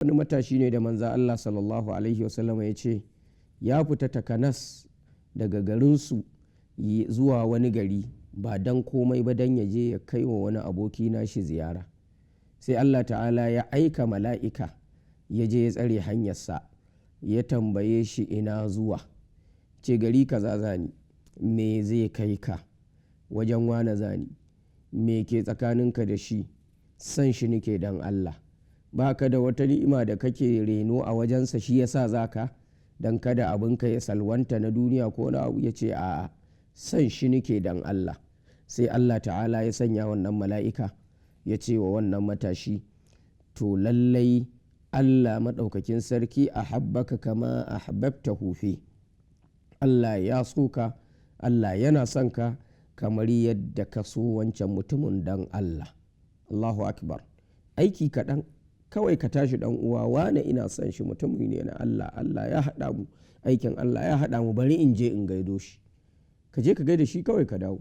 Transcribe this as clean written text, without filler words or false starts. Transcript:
wani matashi ne da manza Allah sallallahu alaihi wasallama ya ce ya fita takanas daga garinsu zuwa wani gari ba don komai ba don ya je ya kai wa wani aboki nashi ziyara. Sai Allah ta'ala ya aika mala'ika ya je ya tsare hanyarsa, ya tambaye shi ina zuwa, ce gari kaza zani, me zai kai ka, wajen wane zani, me ke tsakaninka da shi, san shi nake don Allah, ba ka da wata ni'ima da kake reno a wajensa shi yasa zaka don kada abinka ya salwanta na duniya ko na abu. Ya ce a'a, san shi nake don Allah. Sai Allah ta'ala ya sanya wannan mala'ika ya ce wa wannan matashi, to lallai Allah maɗaukakin sarki a habbaka kama a habbabta hufe, Allah ya so ka, Allah yana son ka kamar yadda ka so wancan mutumin don Allah. Allahu akbar. Aiki kaɗan kawai ka tashi ɗan uwa, wane ina son shi, mutumi ne na Allah, Allah ya haɗa mu, aikin Allah ya haɗa mu, bari in je in gaido shi. Ka je ka gaida shi kawai ka dawo.